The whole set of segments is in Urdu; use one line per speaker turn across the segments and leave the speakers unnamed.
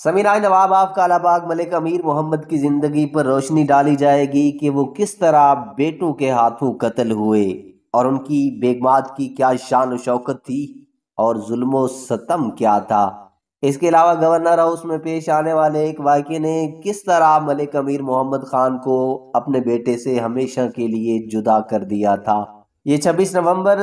سمینائے نواب آف کالا باغ ملک امیر محمد کی زندگی پر روشنی ڈالی جائے گی کہ وہ کس طرح بیٹوں کے ہاتھوں قتل ہوئے اور ان کی بیگمات کی کیا شان و شوکت تھی اور ظلم و ستم کیا تھا۔ اس کے علاوہ گورنر ہاؤس میں پیش آنے والے ایک واقعے نے کس طرح ملک امیر محمد خان کو اپنے بیٹے سے ہمیشہ کے لیے جدا کر دیا تھا۔ یہ 26 نومبر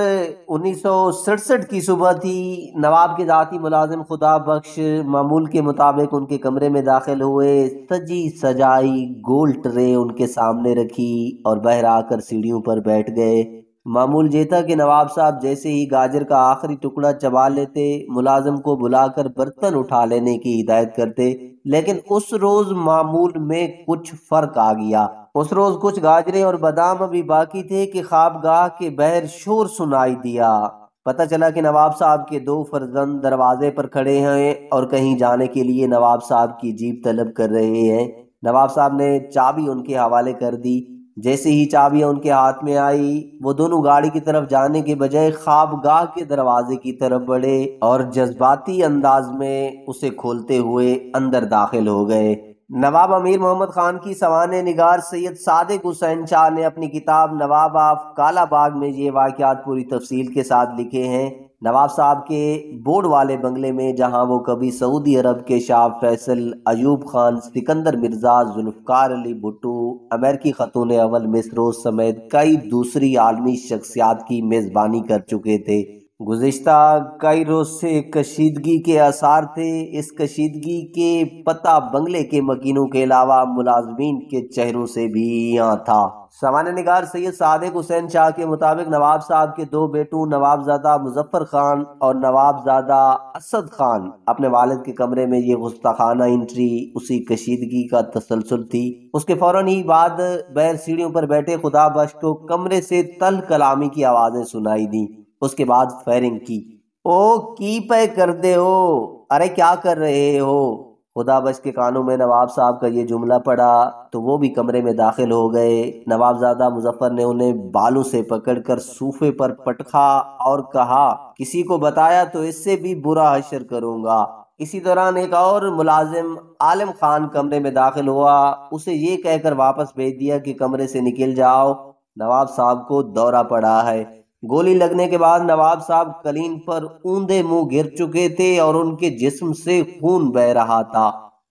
1967 کی صبح تھی۔ نواب کے ذاتی ملازم خدا بخش معمول کے مطابق ان کے کمرے میں داخل ہوئے۔ سجی سجائی گول ٹرے ان کے سامنے رکھی اور باہر آ کر سیڑھیوں پر بیٹھ گئے۔ معمول یہ تھا کہ نواب صاحب جیسے ہی گاجر کا آخری ٹکڑا چبا لیتے ملازم کو بلا کر برتن اٹھا لینے کی ہدایت کرتے، لیکن اس روز معمول میں کچھ فرق آ گیا۔ اس روز کچھ گاجریں اور بادام ابھی باقی تھے کہ خوابگاہ کے باہر شور سنائی دیا۔ پتہ چلا کہ نواب صاحب کے دو فرزند دروازے پر کھڑے ہیں اور کہیں جانے کے لیے نواب صاحب کی جیپ طلب کر رہے ہیں۔ نواب صاحب نے چابی ان کے حوالے کر دی۔ جیسے ہی چابیاں ان کے ہاتھ میں آئی وہ دونوں گاڑی کی طرف جانے کے بجائے خوابگاہ کے دروازے کی طرف بڑھے اور جذباتی انداز میں اسے کھولتے ہوئے اندر داخل ہو گئے۔ نواب امیر محمد خان کی سوانح نگار سید صادق حسین شاہ نے اپنی کتاب نواب آف کالا باغ میں یہ واقعات پوری تفصیل کے ساتھ لکھے ہیں۔ نواب صاحب کے بورڈ والے بنگلے میں جہاں وہ کبھی سعودی عرب کے شاہ فیصل، ایوب خان، سکندر مرزا، ذوالفقار علی بھٹو، امریکی خاتون اول مس روز سمیت کئی دوسری عالمی شخصیات کی میزبانی کر چکے تھے۔ گزشتہ کئی روز سے کشیدگی کے آثار تھے۔ اس کشیدگی کے پتہ بنگلے کے مکینوں کے علاوہ ملازمین کے چہروں سے بھی یہاں تھا۔ سوانح نگار سید صادق حسین شاہ کے مطابق نواب صاحب کے دو بیٹوں نوابزادہ مظفر خان اور نوابزادہ اسد خان اپنے والد کے کمرے میں یہ گستاخانہ انٹری اسی کشیدگی کا تسلسل تھی۔ اس کے فوراً ہی بعد باہر سیڑھیوں پر بیٹھے خدا بخش کو کمرے سے تل کلامی کی آوازیں سنائی دیں۔ اس کے بعد فائرنگ کی۔ او کی پے کر دے ہو، ارے کیا کر رہے ہو؟ خدا بخش کے کانوں میں نواب صاحب کا یہ جملہ پڑا تو وہ بھی کمرے میں داخل ہو گئے۔ نوابزادہ مظفر نے انہیں بالوں سے پکڑ کر صوفے پر پٹکا اور کہا کسی کو بتایا تو اس سے بھی برا حشر کروں گا۔ اسی دوران ایک اور ملازم عالم خان کمرے میں داخل ہوا۔ اسے یہ کہہ کر واپس بھیج دیا کہ کمرے سے نکل جاؤ، نواب صاحب کو دورہ پڑا ہے۔ گولی لگنے کے بعد نواب صاحب قلین پر اوندے منہ گر چکے تھے اور ان کے جسم سے خون بہہ رہا تھا۔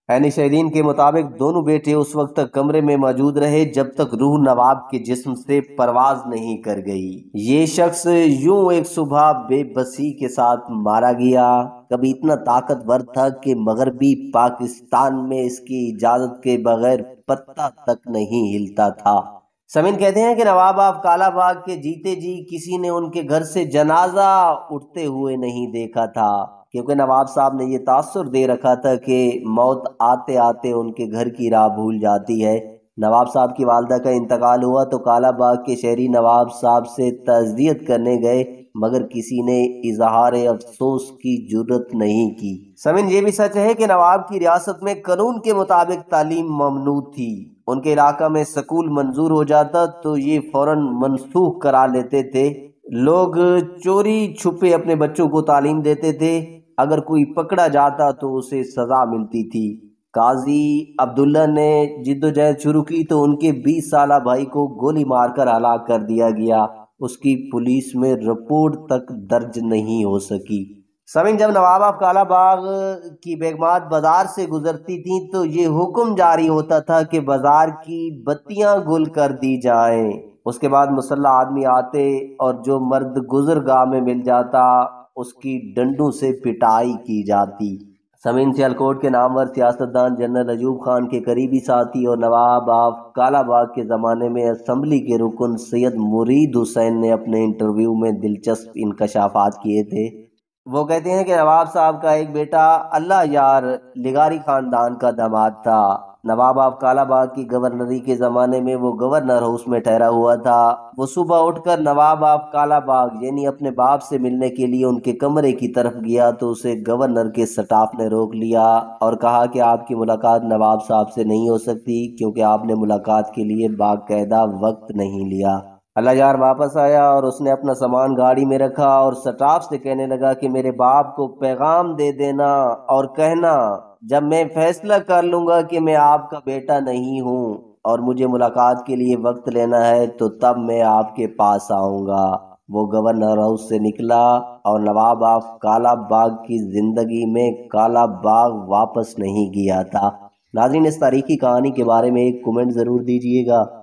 عینی شاہدین کے مطابق دونوں بیٹے اس وقت تک کمرے میں موجود رہے جب تک روح نواب کے جسم سے پرواز نہیں کر گئی۔ یہ شخص یوں ایک صبح بے بسی کے ساتھ مارا گیا۔ کبھی اتنا طاقتور تھا کہ مغربی پاکستان میں اس کی اجازت کے بغیر پتہ تک نہیں ہلتا تھا۔ سمین کہتے ہیں کہ نواب آف کالا باغ کے جیتے جی کسی نے ان کے گھر سے جنازہ اٹھتے ہوئے نہیں دیکھا تھا، کیونکہ نواب صاحب نے یہ تاثر دے رکھا تھا کہ موت آتے آتے ان کے گھر کی راہ بھول جاتی ہے۔ نواب صاحب کی والدہ کا انتقال ہوا تو کالا باغ کے شہری نواب صاحب سے تعزیت کرنے گئے مگر کسی نے اظہار افسوس کی جرت نہیں کی۔ سمین یہ بھی سچ ہے کہ نواب کی ریاست میں قانون کے مطابق تعلیم ممنوع تھی۔ ان کے علاقہ میں سکول منظور ہو جاتا تو یہ فوراً منسوخ کرا لیتے تھے۔ لوگ چوری چھپے اپنے بچوں کو تعلیم دیتے تھے۔ اگر کوئی پکڑا جاتا تو اسے سزا ملتی تھی۔ قاضی عبداللہ نے جدوجہد شروع کی تو ان کے 20 سالہ بھائی کو گولی مار کر ہلاک کر دیا گیا۔ اس کی پولیس میں رپورٹ تک درج نہیں ہو سکی۔ سمین جب نواب آف کالا باغ کی بیگمات بازار سے گزرتی تھیں تو یہ حکم جاری ہوتا تھا کہ بازار کی بتیاں گل کر دی جائیں۔ اس کے بعد مسلح آدمی آتے اور جو مرد گزرگاہ میں مل جاتا اس کی ڈنڈوں سے پٹائی کی جاتی۔ سمین سیالکوٹ کے نامور سیاستدان جنرل ایوب خان کے قریبی ساتھی اور نواب آف کالا باغ کے زمانے میں اسمبلی کے رکن سید مرید حسین نے اپنے انٹرویو میں دلچسپ انکشافات کیے تھے۔ وہ کہتے ہیں کہ نواب صاحب کا ایک بیٹا اللہ یار لغاری خاندان کا داماد تھا۔ نواب آف کالا باغ کی گورنری کے زمانے میں وہ گورنر ہاؤس میں ٹھہرا ہوا تھا۔ وہ صبح اٹھ کر نواب آف کالا باغ یعنی اپنے باپ سے ملنے کے لیے ان کے کمرے کی طرف گیا تو اسے گورنر کے سٹاف نے روک لیا اور کہا کہ آپ کی ملاقات نواب صاحب سے نہیں ہو سکتی کیونکہ آپ نے ملاقات کے لیے باقاعدہ وقت نہیں لیا۔ اللہ یار واپس آیا اور اس نے اپنا سامان گاڑی میں رکھا اور سٹاف سے کہنے لگا کہ میرے باپ کو پیغام دے دینا اور کہنا جب میں فیصلہ کر لوں گا کہ میں آپ کا بیٹا نہیں ہوں اور مجھے ملاقات کے لیے وقت لینا ہے تو تب میں آپ کے پاس آؤں گا۔ وہ گورنر ہاؤس سے نکلا اور نواب آف کالا باغ کی زندگی میں کالا باغ واپس نہیں گیا تھا۔ ناظرین، اس تاریخی کہانی کے بارے میں ایک کومنٹ ضرور دیجئے گا۔